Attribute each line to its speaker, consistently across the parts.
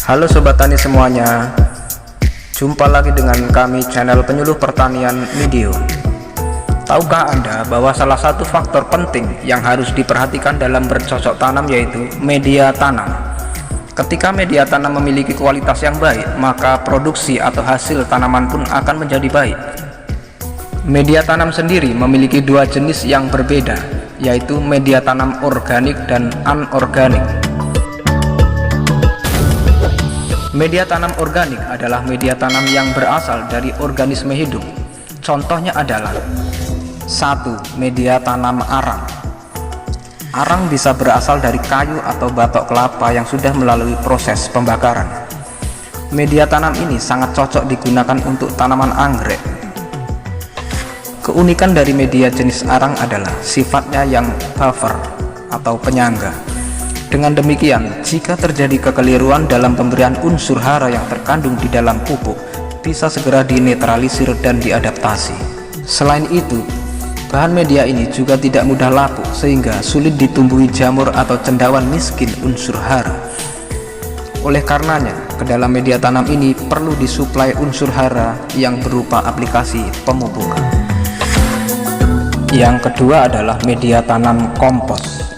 Speaker 1: Halo Sobat Tani semuanya, jumpa lagi dengan kami channel Penyuluh Pertanian Medio. Tahukah Anda bahwa salah satu faktor penting yang harus diperhatikan dalam bercocok tanam yaitu media tanam. Ketika media tanam memiliki kualitas yang baik, maka produksi atau hasil tanaman pun akan menjadi baik. Media tanam sendiri memiliki dua jenis yang berbeda, yaitu media tanam organik dan anorganik. Media tanam organik adalah media tanam yang berasal dari organisme hidup. Contohnya adalah 1. Media tanam arang. Arang bisa berasal dari kayu atau batok kelapa yang sudah melalui proses pembakaran. Media tanam ini sangat cocok digunakan untuk tanaman anggrek. Keunikan dari media jenis arang adalah sifatnya yang buffer atau penyangga. Dengan demikian, jika terjadi kekeliruan dalam pemberian unsur hara yang terkandung di dalam pupuk, bisa segera dinetralisir dan diadaptasi. Selain itu, bahan media ini juga tidak mudah lapuk sehingga sulit ditumbuhi jamur atau cendawan miskin unsur hara. Oleh karenanya, ke dalam media tanam ini perlu disuplai unsur hara yang berupa aplikasi pemupukan. Yang kedua adalah media tanam kompos.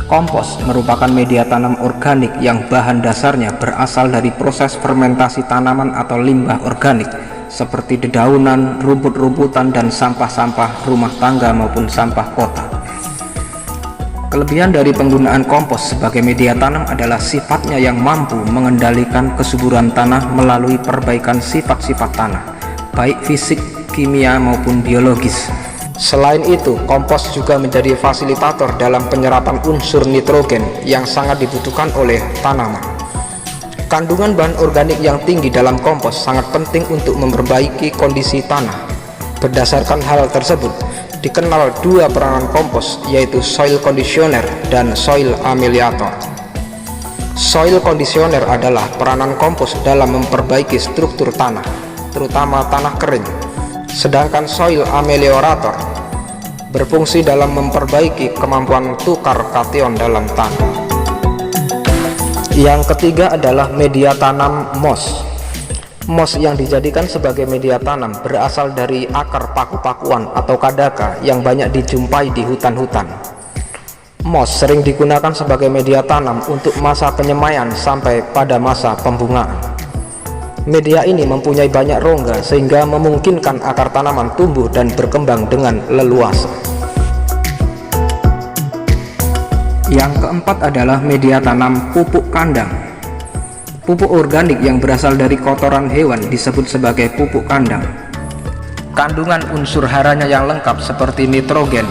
Speaker 1: Kompos merupakan media tanam organik yang bahan dasarnya berasal dari proses fermentasi tanaman atau limbah organik seperti dedaunan, rumput-rumputan, dan sampah-sampah rumah tangga maupun sampah kota. Kelebihan dari penggunaan kompos sebagai media tanam adalah sifatnya yang mampu mengendalikan kesuburan tanah melalui perbaikan sifat-sifat tanah, baik fisik, kimia maupun biologis. Selain itu, kompos juga menjadi fasilitator dalam penyerapan unsur nitrogen yang sangat dibutuhkan oleh tanaman. Kandungan bahan organik yang tinggi dalam kompos sangat penting untuk memperbaiki kondisi tanah. Berdasarkan hal tersebut, dikenal dua peranan kompos, yaitu soil conditioner dan soil ameliorator. Soil conditioner adalah peranan kompos dalam memperbaiki struktur tanah, terutama tanah kering. Sedangkan soil ameliorator berfungsi dalam memperbaiki kemampuan tukar kation dalam tanah. Yang ketiga adalah media tanam moss. Moss yang dijadikan sebagai media tanam berasal dari akar paku-pakuan atau kadaka yang banyak dijumpai di hutan-hutan. Moss sering digunakan sebagai media tanam untuk masa penyemaian sampai pada masa pembungaan. Media ini mempunyai banyak rongga sehingga memungkinkan akar tanaman tumbuh dan berkembang dengan leluasa. Yang keempat adalah media tanam pupuk kandang. Pupuk organik yang berasal dari kotoran hewan disebut sebagai pupuk kandang. Kandungan unsur haranya yang lengkap seperti nitrogen,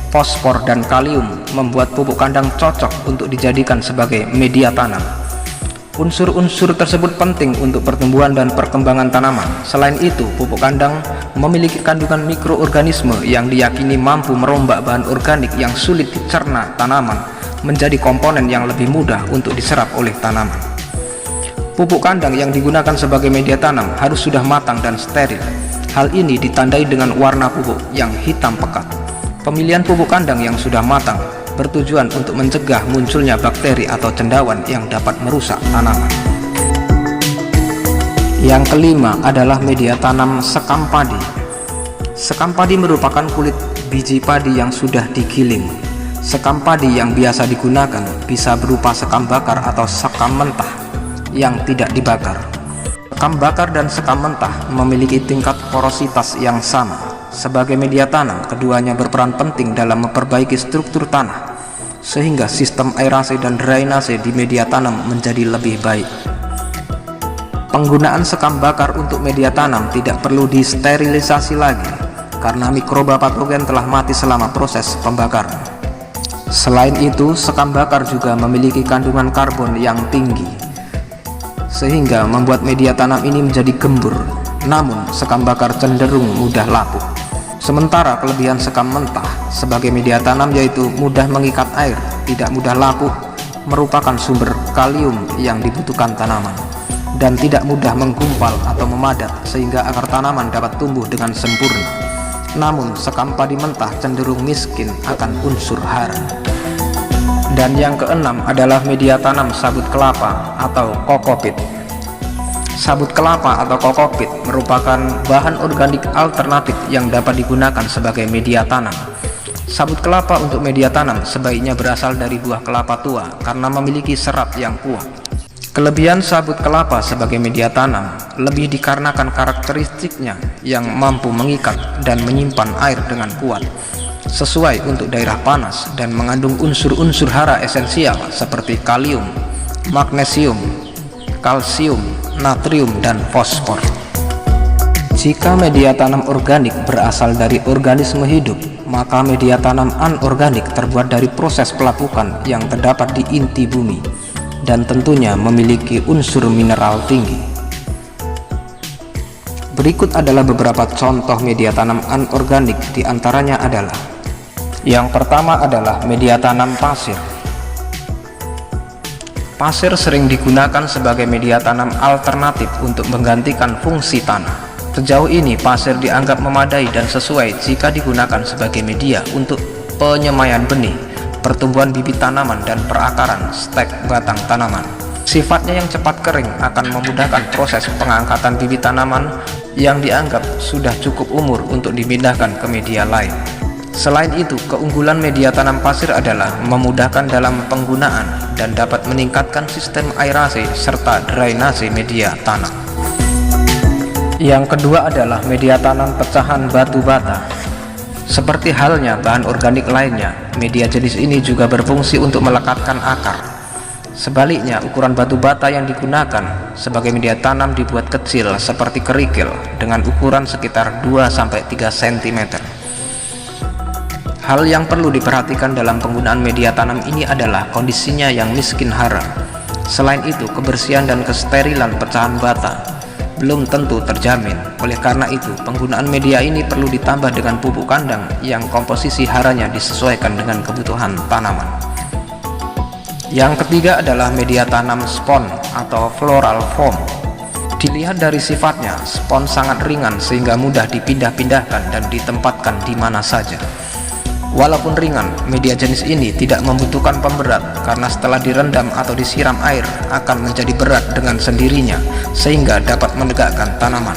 Speaker 1: fosfor, dan kalium membuat pupuk kandang cocok untuk dijadikan sebagai media tanam. Unsur-unsur tersebut penting untuk pertumbuhan dan perkembangan tanaman. Selain itu, pupuk kandang memiliki kandungan mikroorganisme yang diyakini mampu merombak bahan organik yang sulit dicerna tanaman menjadi komponen yang lebih mudah untuk diserap oleh tanaman. Pupuk kandang yang digunakan sebagai media tanam harus sudah matang dan steril. Hal ini ditandai dengan warna pupuk yang hitam pekat. Pemilihan pupuk kandang yang sudah matang bertujuan untuk mencegah munculnya bakteri atau cendawan yang dapat merusak tanaman. Yang kelima adalah media tanam sekam padi. Sekam padi merupakan kulit biji padi yang sudah digiling. Sekam padi yang biasa digunakan bisa berupa sekam bakar atau sekam mentah yang tidak dibakar. Sekam bakar dan sekam mentah memiliki tingkat porositas yang sama. Sebagai media tanam, keduanya berperan penting dalam memperbaiki struktur tanah, sehingga sistem aerasi dan drainase di media tanam menjadi lebih baik. Penggunaan sekam bakar untuk media tanam tidak perlu disterilisasi lagi, karena mikroba patogen telah mati selama proses pembakaran. Selain itu, sekam bakar juga memiliki kandungan karbon yang tinggi, sehingga membuat media tanam ini menjadi gembur. Namun, sekam bakar cenderung mudah lapuk. Sementara kelebihan sekam mentah sebagai media tanam yaitu mudah mengikat air, tidak mudah lapuk, merupakan sumber kalium yang dibutuhkan tanaman, dan tidak mudah menggumpal atau memadat sehingga akar tanaman dapat tumbuh dengan sempurna. Namun sekam padi mentah cenderung miskin akan unsur hara. Dan yang keenam adalah media tanam sabut kelapa atau kokopit. Sabut kelapa atau kokopit merupakan bahan organik alternatif yang dapat digunakan sebagai media tanam. Sabut kelapa untuk media tanam sebaiknya berasal dari buah kelapa tua karena memiliki serat yang kuat. Kelebihan sabut kelapa sebagai media tanam lebih dikarenakan karakteristiknya yang mampu mengikat dan menyimpan air dengan kuat, sesuai untuk daerah panas, dan mengandung unsur-unsur hara esensial seperti kalium, magnesium, kalsium, natrium, dan fosfor. Jika media tanam organik berasal dari organisme hidup, maka media tanam anorganik terbuat dari proses pelapukan yang terdapat di inti bumi dan tentunya memiliki unsur mineral tinggi. Berikut adalah beberapa contoh media tanam anorganik, diantaranya adalah: yang pertama adalah media tanam pasir. Pasir sering digunakan sebagai media tanam alternatif untuk menggantikan fungsi tanah. Sejauh ini pasir dianggap memadai dan sesuai jika digunakan sebagai media untuk penyemaian benih, pertumbuhan bibit tanaman, dan perakaran stek batang tanaman. Sifatnya yang cepat kering akan memudahkan proses pengangkatan bibit tanaman yang dianggap sudah cukup umur untuk dipindahkan ke media lain. Selain itu, keunggulan media tanam pasir adalah memudahkan dalam penggunaan dan dapat meningkatkan sistem aerasi serta drainase media tanam. Yang kedua adalah media tanam pecahan batu bata. Seperti halnya bahan organik lainnya, media jenis ini juga berfungsi untuk melekatkan akar. Sebaliknya, ukuran batu bata yang digunakan sebagai media tanam dibuat kecil seperti kerikil dengan ukuran sekitar 2-3 cm. Hal yang perlu diperhatikan dalam penggunaan media tanam ini adalah kondisinya yang miskin hara. Selain itu, kebersihan dan kesterilan pecahan bata belum tentu terjamin. Oleh karena itu, penggunaan media ini perlu ditambah dengan pupuk kandang yang komposisi haranya disesuaikan dengan kebutuhan tanaman. Yang ketiga adalah media tanam spon atau floral foam. Dilihat dari sifatnya, spon sangat ringan sehingga mudah dipindah-pindahkan dan ditempatkan di mana saja. Walaupun ringan, media jenis ini tidak membutuhkan pemberat karena setelah direndam atau disiram air akan menjadi berat dengan sendirinya sehingga dapat menegakkan tanaman.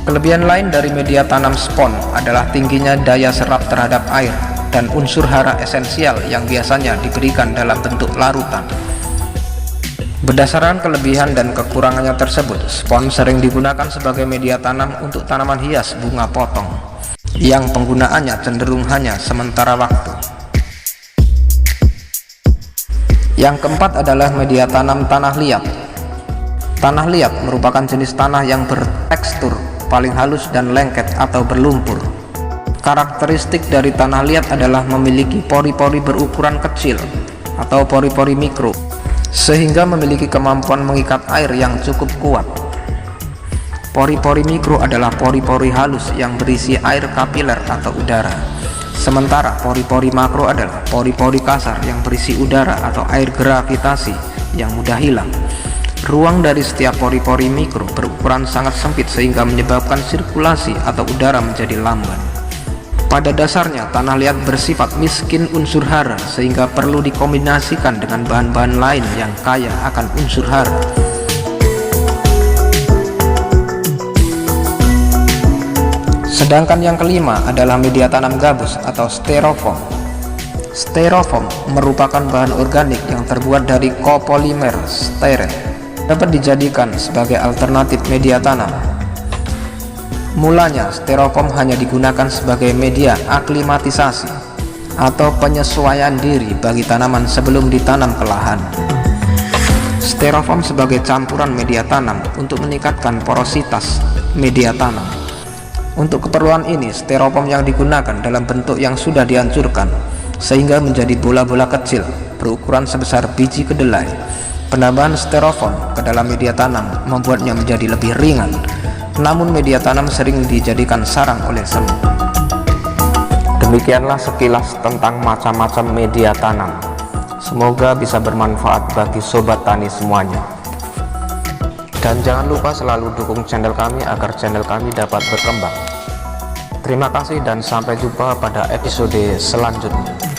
Speaker 1: Kelebihan lain dari media tanam spon adalah tingginya daya serap terhadap air dan unsur hara esensial yang biasanya diberikan dalam bentuk larutan. Berdasarkan kelebihan dan kekurangannya tersebut, spon sering digunakan sebagai media tanam untuk tanaman hias bunga potong yang penggunaannya cenderung hanya sementara waktu. Yang keempat adalah media tanam tanah liat. Tanah liat merupakan jenis tanah yang bertekstur paling halus dan lengket atau berlumpur. Karakteristik dari tanah liat adalah memiliki pori-pori berukuran kecil atau pori-pori mikro, sehingga memiliki kemampuan mengikat air yang cukup kuat. Pori-pori mikro adalah pori-pori halus yang berisi air kapiler atau udara, sementara pori-pori makro adalah pori-pori kasar yang berisi udara atau air gravitasi yang mudah hilang. Ruang dari setiap pori-pori mikro berukuran sangat sempit sehingga menyebabkan sirkulasi atau udara menjadi lamban. Pada dasarnya, tanah liat bersifat miskin unsur hara sehingga perlu dikombinasikan dengan bahan-bahan lain yang kaya akan unsur hara. Sedangkan yang kelima adalah media tanam gabus atau styrofoam. Styrofoam merupakan bahan organik yang terbuat dari kopolimer styrene. Dapat dijadikan sebagai alternatif media tanam. Mulanya, styrofoam hanya digunakan sebagai media aklimatisasi atau penyesuaian diri bagi tanaman sebelum ditanam ke lahan. Styrofoam sebagai campuran media tanam untuk meningkatkan porositas media tanam. Untuk keperluan ini, styrofoam yang digunakan dalam bentuk yang sudah dihancurkan sehingga menjadi bola-bola kecil berukuran sebesar biji kedelai. Penambahan styrofoam ke dalam media tanam membuatnya menjadi lebih ringan, namun media tanam sering dijadikan sarang oleh semut. Demikianlah sekilas tentang macam-macam media tanam. Semoga bisa bermanfaat bagi sobat tani semuanya. Dan jangan lupa selalu dukung channel kami agar channel kami dapat berkembang. Terima kasih dan sampai jumpa pada episode selanjutnya.